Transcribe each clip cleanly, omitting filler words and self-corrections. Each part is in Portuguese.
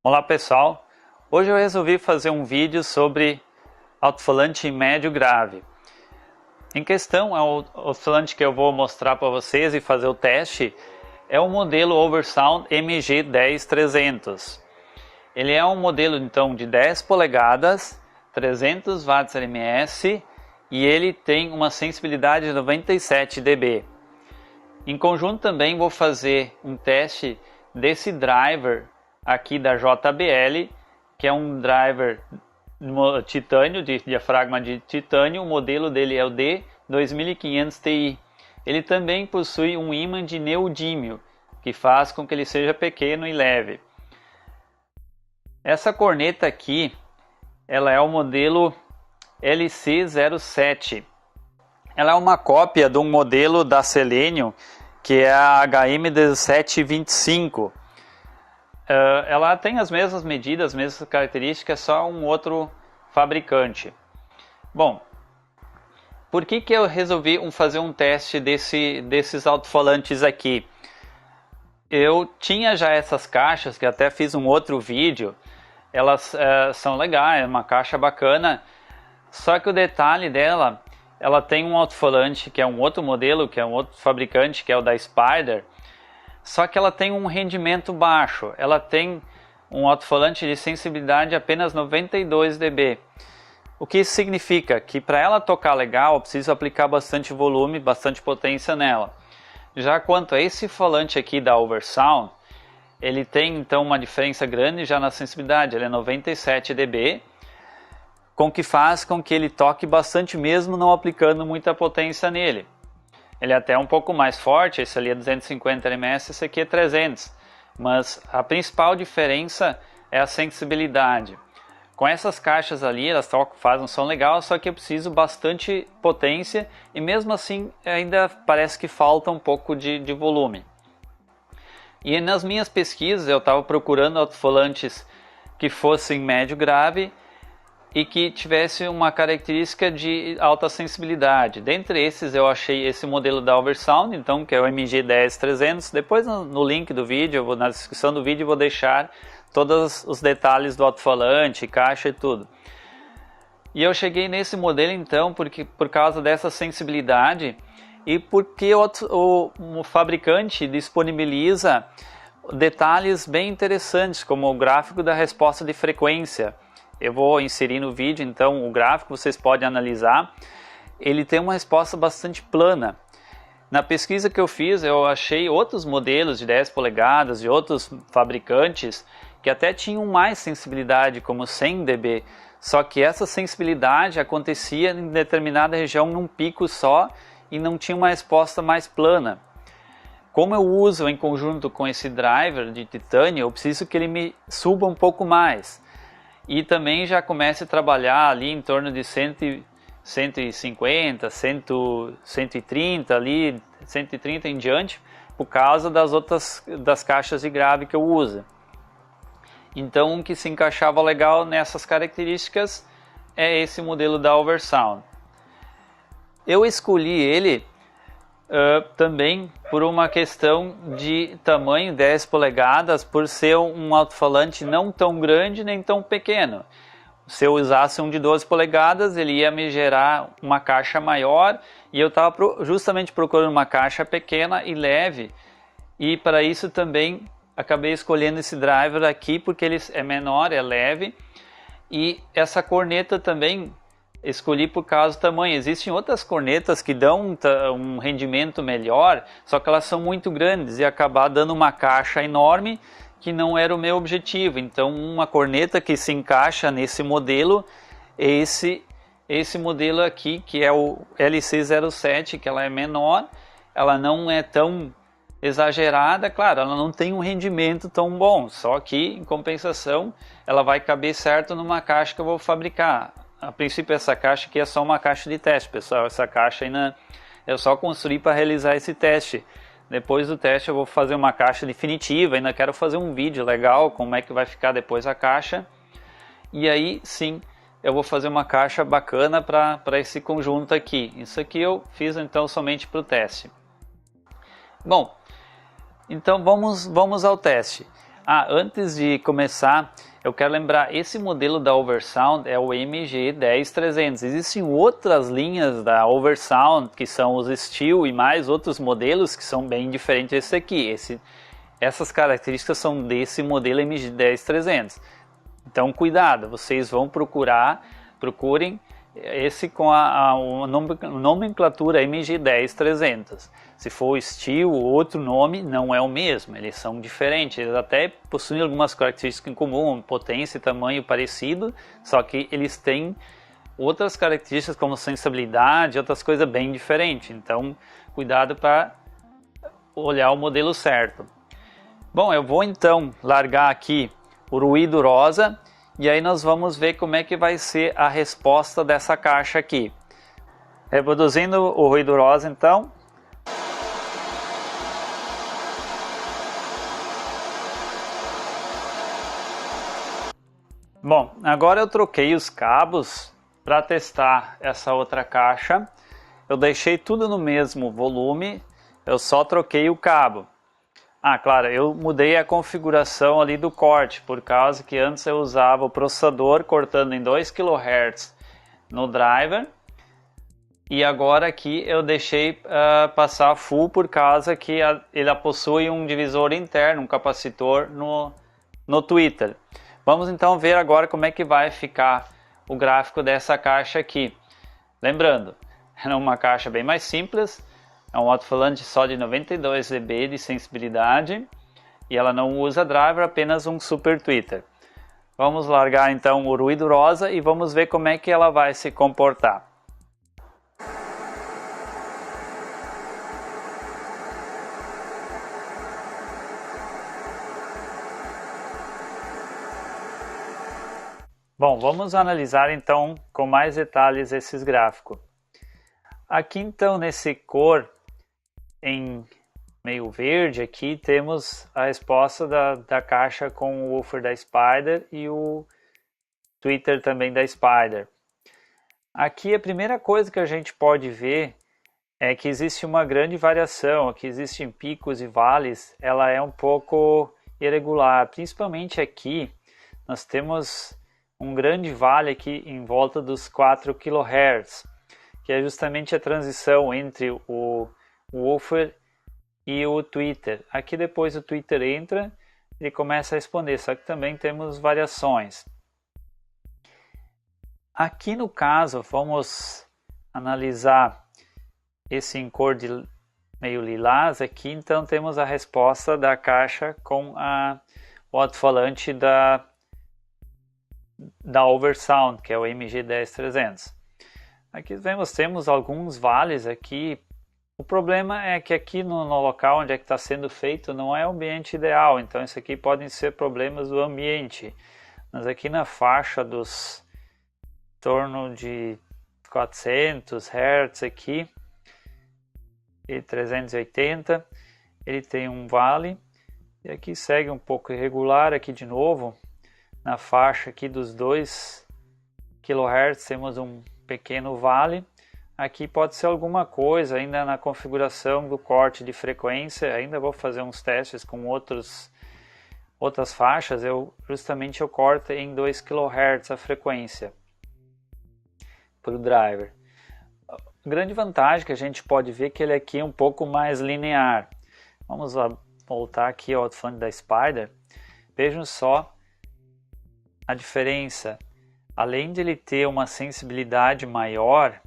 Olá pessoal, hoje eu resolvi fazer um vídeo sobre alto-falante médio grave. Em questão, o alto-falante que eu vou mostrar para vocês e fazer o teste é o modelo Oversound MG10300. Ele é um modelo então de 10 polegadas, 300 watts LMS e ele tem uma sensibilidade de 97 dB. Em conjunto também vou fazer um teste desse driver aqui da JBL, que é um driver titânio, de diafragma de titânio. O modelo dele é o D2500Ti. Ele também possui um ímã de neodímio, que faz com que ele seja pequeno e leve. Essa corneta aqui, ela é o modelo LC07. Ela é uma cópia de um modelo da Selenium, que é a HM1725. Ela tem as mesmas medidas, as mesmas características, só um outro fabricante. Bom, por que eu resolvi fazer um teste desses alto-falantes aqui? Eu tinha já essas caixas, que até fiz um outro vídeo. Elas são legais, é uma caixa bacana, só que o detalhe dela, ela tem um alto-falante que é um outro modelo, que é um outro fabricante, que é o da Spider. Só que ela tem um rendimento baixo, ela tem um alto-falante de sensibilidade apenas 92 dB. O que isso significa? Que para ela tocar legal, eu preciso aplicar bastante volume, bastante potência nela. Já quanto a esse falante aqui da Oversound, ele tem então uma diferença grande já na sensibilidade, ele é 97 dB, com que faz com que ele toque bastante mesmo não aplicando muita potência nele. Ele é até um pouco mais forte, esse ali é 250 LMS, esse aqui é 300. Mas a principal diferença é a sensibilidade. Com essas caixas ali, elas fazem um som legal, só que eu preciso bastante potência e mesmo assim ainda parece que falta um pouco de volume. E nas minhas pesquisas eu estava procurando alto-falantes que fossem médio grave e que tivesse uma característica de alta sensibilidade. Dentre esses eu achei esse modelo da Oversound, então, que é o MG10300. Depois no link do vídeo, na descrição do vídeo, eu vou deixar todos os detalhes do alto-falante, caixa e tudo. E eu cheguei nesse modelo então por causa dessa sensibilidade e porque o fabricante disponibiliza detalhes bem interessantes, como o gráfico da resposta de frequência. Eu vou inserir no vídeo, então, o gráfico, vocês podem analisar. Ele tem uma resposta bastante plana. Na pesquisa que eu fiz, eu achei outros modelos de 10 polegadas de outros fabricantes que até tinham mais sensibilidade, como 100 dB. Só que essa sensibilidade acontecia em determinada região num pico só e não tinha uma resposta mais plana. Como eu uso em conjunto com esse driver de titânio, eu preciso que ele me suba um pouco mais. E também já comece a trabalhar ali em torno de 150, 130 ali, 130 em diante, por causa das caixas de grave que eu uso. Então, o que se encaixava legal nessas características é esse modelo da Oversound. Eu escolhi ele também por uma questão de tamanho, 10 polegadas, por ser um alto-falante não tão grande nem tão pequeno. Se eu usasse um de 12 polegadas, ele ia me gerar uma caixa maior e eu estava justamente procurando uma caixa pequena e leve, e para isso também acabei escolhendo esse driver aqui porque ele é menor, é leve, e essa corneta também escolhi por causa do tamanho. Existem outras cornetas que dão um rendimento melhor, só que elas são muito grandes e acabar dando uma caixa enorme que não era o meu objetivo. Então, uma corneta que se encaixa nesse modelo é esse modelo aqui, que é o LC07, que ela é menor, ela não é tão exagerada, claro, ela não tem um rendimento tão bom, só que em compensação ela vai caber certo numa caixa que eu vou fabricar. A princípio essa caixa aqui é só uma caixa de teste, pessoal. Essa caixa ainda eu só construí para realizar esse teste. Depois do teste eu vou fazer uma caixa definitiva, ainda quero fazer um vídeo legal, como é que vai ficar depois a caixa. E aí sim, eu vou fazer uma caixa bacana para esse conjunto aqui. Isso aqui eu fiz então somente para o teste. Bom, então vamos ao teste. Antes de começar, eu quero lembrar, esse modelo da Oversound é o MG10300. Existem outras linhas da Oversound, que são os Steel e mais outros modelos que são bem diferentes desse aqui. Essas características são desse modelo MG10300. Então cuidado, vocês vão procurem esse com a nomenclatura MG10300. Se for Steel ou outro nome, não é o mesmo, eles são diferentes. Eles até possuem algumas características em comum, potência e tamanho parecido, só que eles têm outras características como sensibilidade, outras coisas bem diferentes. Então cuidado para olhar o modelo certo. Bom, eu vou então largar aqui o ruído rosa e aí nós vamos ver como é que vai ser a resposta dessa caixa aqui. Reproduzindo o ruído rosa então. Bom, agora eu troquei os cabos para testar essa outra caixa. Eu deixei tudo no mesmo volume, eu só troquei o cabo. Claro, eu mudei a configuração ali do corte, por causa que antes eu usava o processador cortando em 2 kHz no driver. E agora aqui eu deixei passar full por causa que ele possui um divisor interno, um capacitor no tweeter. Vamos então ver agora como é que vai ficar o gráfico dessa caixa aqui. Lembrando, é uma caixa bem mais simples. É um alto-falante só de 92 dB de sensibilidade e ela não usa driver, apenas um super tweeter. Vamos largar então o ruído rosa e vamos ver como é que ela vai se comportar. Bom, vamos analisar então com mais detalhes esses gráficos. Aqui então nesse cor em meio verde aqui temos a resposta da caixa com o woofer da Spider e o tweeter também da Spider. Aqui a primeira coisa que a gente pode ver é que existe uma grande variação, aqui existem picos e vales, ela é um pouco irregular, principalmente aqui nós temos um grande vale aqui em volta dos 4 kHz, que é justamente a transição entre o woofer e o tweeter. Aqui depois o tweeter entra e começa a responder, só que também temos variações. Aqui no caso vamos analisar esse em cor de meio lilás aqui, então temos a resposta da caixa com o alto-falante da Oversound, que é o MG10300. Aqui temos alguns vales aqui. O problema é que aqui no local onde é que está sendo feito não é o ambiente ideal, então isso aqui podem ser problemas do ambiente. Mas aqui na faixa dos em torno de 400 Hz aqui e 380, ele tem um vale e aqui segue um pouco irregular aqui de novo. Na faixa aqui dos 2 kHz temos um pequeno vale. Aqui pode ser alguma coisa ainda na configuração do corte de frequência. Ainda vou fazer uns testes com outras faixas. Eu corto em 2 kHz a frequência para o driver. A grande vantagem que a gente pode ver é que ele aqui é um pouco mais linear. Vamos voltar aqui ao alto-falante da Spider. Vejam só a diferença. Além de ele ter uma sensibilidade maior,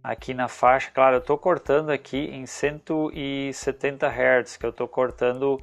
aqui na faixa, claro, eu estou cortando aqui em 170 Hz, que eu estou cortando,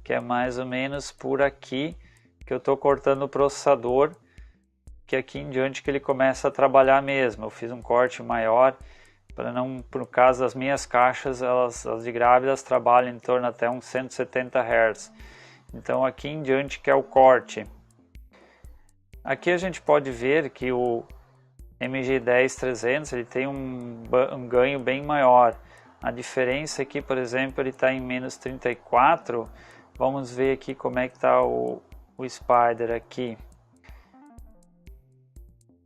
que é mais ou menos por aqui, que eu estou cortando o processador, que aqui em diante que ele começa a trabalhar mesmo. Eu fiz um corte maior, para não, por causa das minhas caixas, as de grávidas trabalham em torno até uns 170 Hz. Então aqui em diante que é o corte. Aqui a gente pode ver que o MG10300 ele tem um ganho bem maior. A diferença aqui, por exemplo, ele está em menos 34. Vamos ver aqui como é que está o Spider aqui.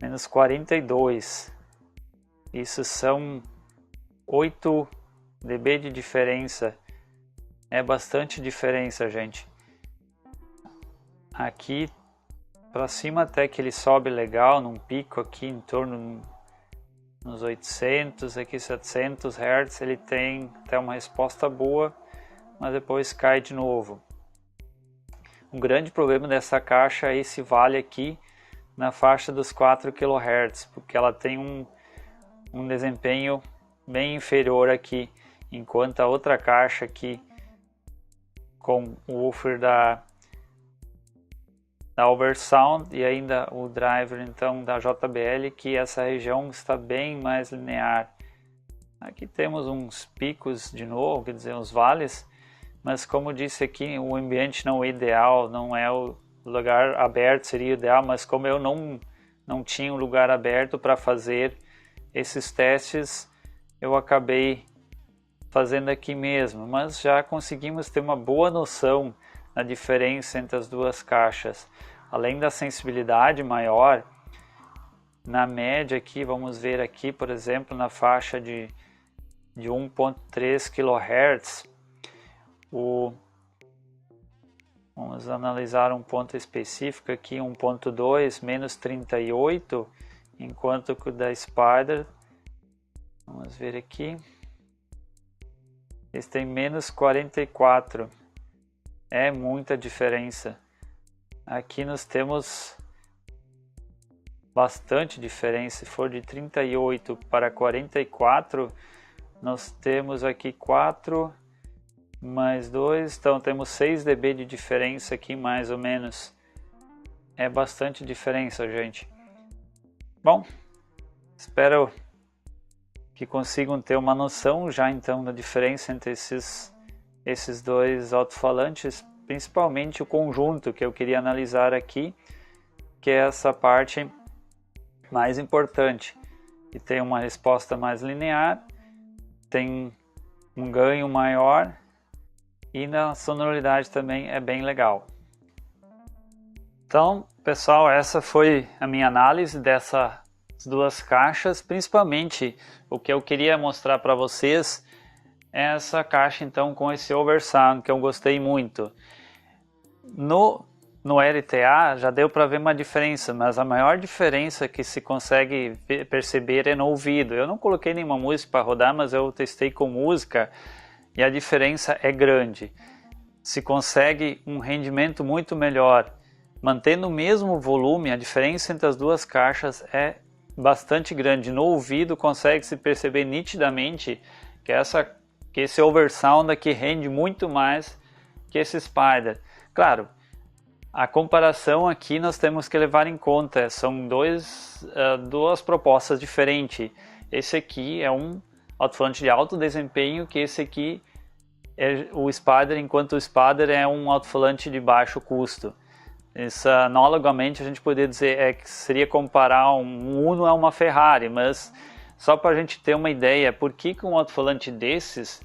Menos 42. Isso são 8 dB de diferença. É bastante diferença, gente. aqui para cima até que ele sobe legal, num pico aqui em torno nos 800, aqui 700 Hz, ele tem até uma resposta boa, mas depois cai de novo. Um grande problema dessa caixa é esse vale aqui na faixa dos 4 kHz, porque ela tem um desempenho bem inferior aqui, enquanto a outra caixa aqui com o woofer da Oversound e ainda o driver então da JBL, que essa região está bem mais linear. Aqui temos uns picos de novo, quer dizer, uns vales, mas como disse aqui, o ambiente não é ideal, não é o lugar aberto, seria ideal, mas como eu não tinha um lugar aberto para fazer esses testes, eu acabei fazendo aqui mesmo, mas já conseguimos ter uma boa noção da diferença entre as duas caixas. Além da sensibilidade maior, na média aqui, vamos ver aqui, por exemplo, na faixa de 1.3 kHz, vamos analisar um ponto específico aqui, 1.2, menos 38, enquanto que o da Spider, vamos ver aqui, eles têm menos 44, é muita diferença. Aqui nós temos bastante diferença, se for de 38 para 44, nós temos aqui 4 mais 2, então temos 6 dB de diferença aqui mais ou menos. É bastante diferença, gente. Bom, espero que consigam ter uma noção já então da diferença entre esses dois alto-falantes, principalmente o conjunto que eu queria analisar aqui, que é essa parte mais importante, que tem uma resposta mais linear, tem um ganho maior e na sonoridade também é bem legal. Então, pessoal, essa foi a minha análise dessas duas caixas. Principalmente o que eu queria mostrar para vocês é essa caixa então com esse Oversound, que eu gostei muito. No LTA já deu para ver uma diferença, mas a maior diferença que se consegue perceber é no ouvido. Eu não coloquei nenhuma música para rodar, mas eu testei com música e a diferença é grande. Se consegue um rendimento muito melhor, mantendo o mesmo volume, a diferença entre as duas caixas é bastante grande. No ouvido consegue se perceber nitidamente que esse Oversound aqui rende muito mais que esse Spider. Claro, a comparação aqui nós temos que levar em conta, são duas propostas diferentes. Esse aqui é um alto-falante de alto desempenho, que esse aqui é o Spider, enquanto o Spider é um alto-falante de baixo custo. Isso, analogamente, a gente poderia dizer que seria comparar um Uno a uma Ferrari, mas só para a gente ter uma ideia, por que um alto-falante desses,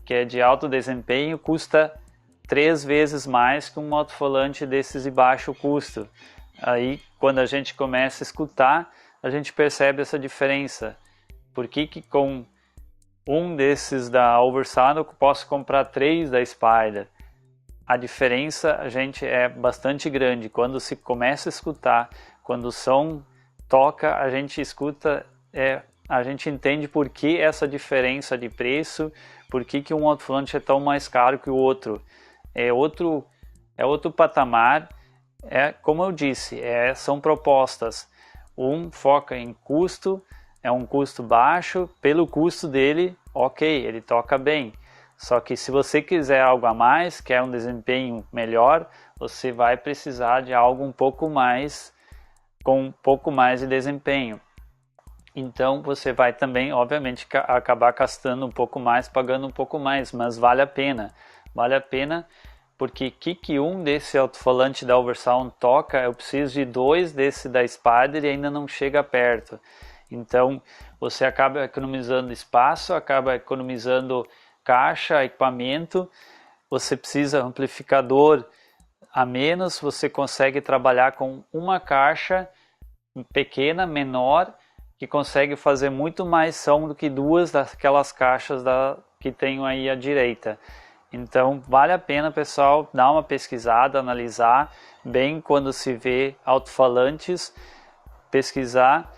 que é de alto desempenho, custa 3 vezes mais que um alto-falante desses de baixo custo? Aí, quando a gente começa a escutar, a gente percebe essa diferença. Por que com um desses da Oversound eu posso comprar 3 da Spider? A diferença, gente, é bastante grande. Quando se começa a escutar, quando o som toca, a gente escuta, a gente entende por que essa diferença de preço, por que um alto-falante é tão mais caro que o outro. É outro patamar, como eu disse, são propostas. Um foca em custo, é um custo baixo, pelo custo dele, ok, ele toca bem. Só que se você quiser algo a mais, quer um desempenho melhor, você vai precisar de algo um pouco mais, com um pouco mais de desempenho. Então você vai também, obviamente, acabar gastando um pouco mais, pagando um pouco mais, mas vale a pena. Vale a pena porque um desse alto-falante da Oversound toca, eu preciso de 2 desse da Spider e ainda não chega perto. Então você acaba economizando espaço, acaba economizando caixa, equipamento, você precisa amplificador a menos, você consegue trabalhar com uma caixa pequena, menor, que consegue fazer muito mais som do que 2 daquelas caixas que tenho aí à direita. Então vale a pena, pessoal, dar uma pesquisada, analisar, bem quando se vê alto-falantes, pesquisar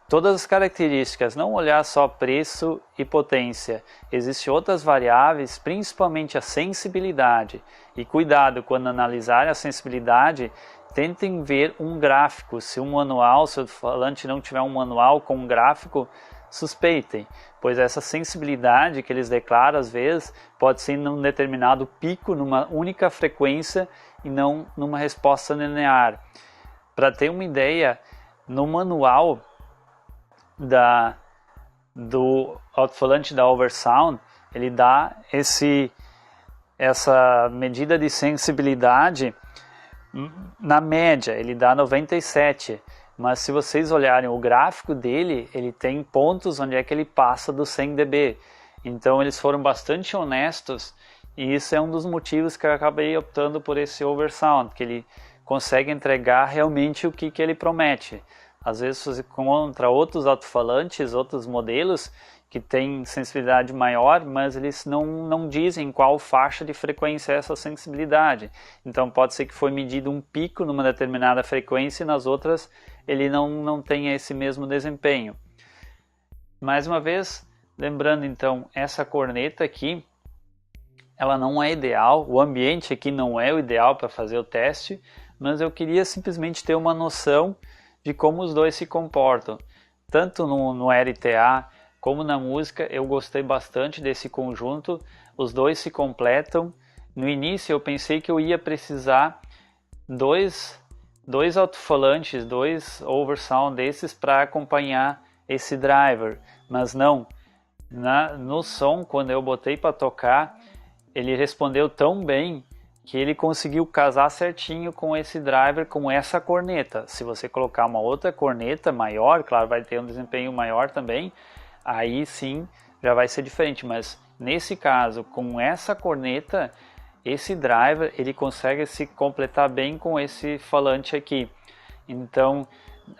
todas as características, não olhar só preço e potência. Existem outras variáveis, principalmente a sensibilidade. E cuidado, quando analisar a sensibilidade, tentem ver um gráfico. Se um manual, se o alto-falante não tiver um manual com um gráfico, suspeitem, pois essa sensibilidade que eles declaram às vezes pode ser num determinado pico, numa única frequência e não numa resposta linear. Para ter uma ideia, no manual do alto-falante da Oversound, ele dá essa medida de sensibilidade na média, ele dá 97, mas se vocês olharem o gráfico dele, ele tem pontos onde é que ele passa do 100 dB, então eles foram bastante honestos e isso é um dos motivos que eu acabei optando por esse Oversound, que ele consegue entregar realmente o que ele promete. Às vezes você encontra outros alto-falantes, outros modelos que têm sensibilidade maior, mas eles não dizem qual faixa de frequência é essa sensibilidade. Então pode ser que foi medido um pico numa determinada frequência e nas outras ele não tenha esse mesmo desempenho. Mais uma vez, lembrando então, essa corneta aqui, ela não é ideal, o ambiente aqui não é o ideal para fazer o teste, mas eu queria simplesmente ter uma noção de como os dois se comportam. Tanto no RTA como na música, eu gostei bastante desse conjunto, os dois se completam. No início eu pensei que eu ia precisar dois alto-falantes, dois Oversound desses para acompanhar esse driver, mas não. No som, quando eu botei para tocar, ele respondeu tão bem que ele conseguiu casar certinho com esse driver, com essa corneta. Se você colocar uma outra corneta maior, claro, vai ter um desempenho maior também, aí sim já vai ser diferente, mas nesse caso, com essa corneta, esse driver, ele consegue se completar bem com esse falante aqui. Então,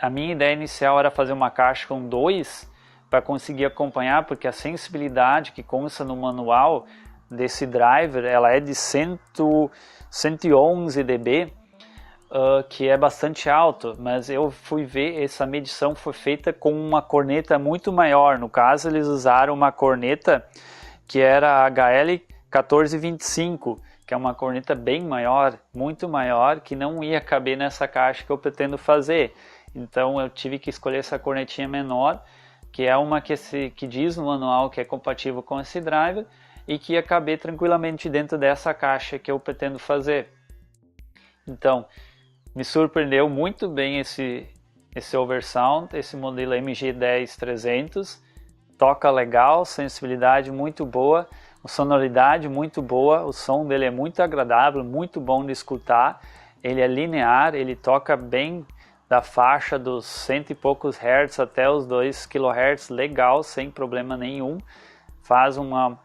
a minha ideia inicial era fazer uma caixa com dois, para conseguir acompanhar, porque a sensibilidade que consta no manual desse driver, ela é de 111 dB, que é bastante alto, mas eu fui ver, essa medição foi feita com uma corneta muito maior. No caso, eles usaram uma corneta que era a HL 1425, que é uma corneta bem maior, muito maior, que não ia caber nessa caixa que eu pretendo fazer. Então eu tive que escolher essa cornetinha menor, que é uma que diz no manual que é compatível com esse driver, e que ia caber tranquilamente dentro dessa caixa que eu pretendo fazer. Então, me surpreendeu muito bem esse Oversound, esse modelo MG10-300, toca legal, sensibilidade muito boa, sonoridade muito boa, o som dele é muito agradável, muito bom de escutar, ele é linear, ele toca bem da faixa dos 100 e poucos Hz até os 2 kHz, legal, sem problema nenhum, faz um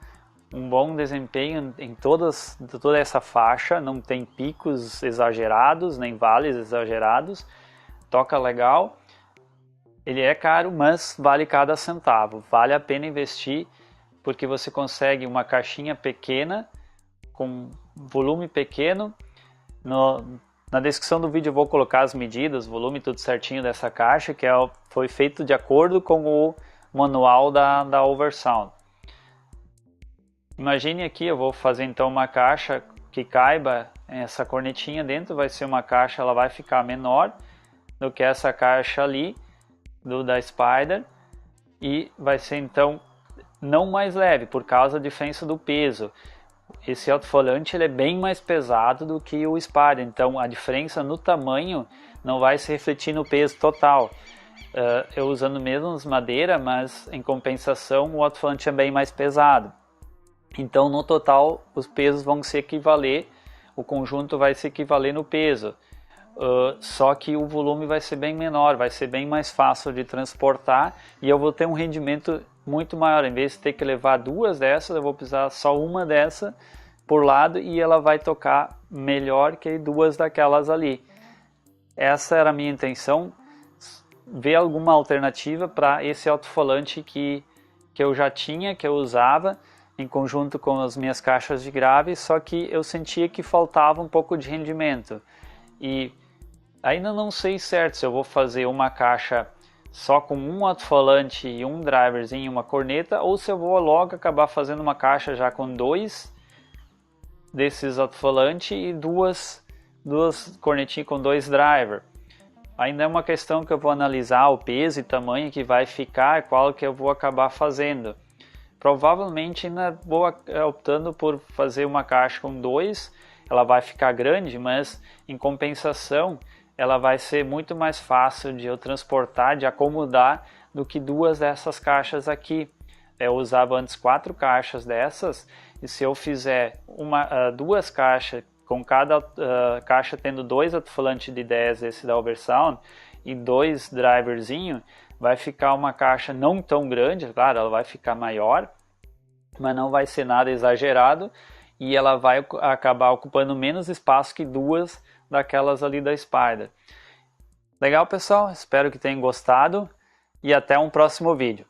bom desempenho em toda essa faixa, não tem picos exagerados, nem vales exagerados, toca legal. Ele é caro, mas vale cada centavo, vale a pena investir, porque você consegue uma caixinha pequena, com volume pequeno. Na descrição do vídeo eu vou colocar as medidas, volume tudo certinho dessa caixa, que foi feito de acordo com o manual da Oversound. Imagine aqui, eu vou fazer então uma caixa que caiba essa cornetinha dentro, vai ser uma caixa, ela vai ficar menor do que essa caixa ali, da Spider, e vai ser então não mais leve, por causa da diferença do peso. Esse alto-falante ele é bem mais pesado do que o Spider, então a diferença no tamanho não vai se refletir no peso total. Eu usando mesmo madeira, mas em compensação o alto-falante é bem mais pesado. Então no total os pesos vão se equivaler, o conjunto vai se equivaler no peso, só que o volume vai ser bem menor, vai ser bem mais fácil de transportar e eu vou ter um rendimento muito maior. Em vez de ter que levar duas dessas, eu vou precisar só uma dessa por lado e ela vai tocar melhor que duas daquelas ali. Essa era a minha intenção, ver alguma alternativa para esse alto-falante que eu já tinha, que eu usava em conjunto com as minhas caixas de grave, só que eu sentia que faltava um pouco de rendimento. E ainda não sei certo se eu vou fazer uma caixa só com um alto-falante e um driverzinho e uma corneta, ou se eu vou logo acabar fazendo uma caixa já com 2 desses alto-falantes e duas cornetinhas com 2 drivers. Ainda é uma questão que eu vou analisar o peso e tamanho que vai ficar, qual que eu vou acabar fazendo. Provavelmente ainda vou optando por fazer uma caixa com 2, ela vai ficar grande, mas em compensação ela vai ser muito mais fácil de eu transportar, de acomodar, do que 2 dessas caixas aqui. Eu usava antes 4 caixas dessas, e se eu fizer 2 caixas, com cada caixa tendo 2 alto-falantes de 10, esse da Oversound, e 2 driverzinhos, vai ficar uma caixa não tão grande, claro, ela vai ficar maior, mas não vai ser nada exagerado, e ela vai acabar ocupando menos espaço que 2 daquelas ali da Spyder. Legal, pessoal? Espero que tenham gostado e até um próximo vídeo.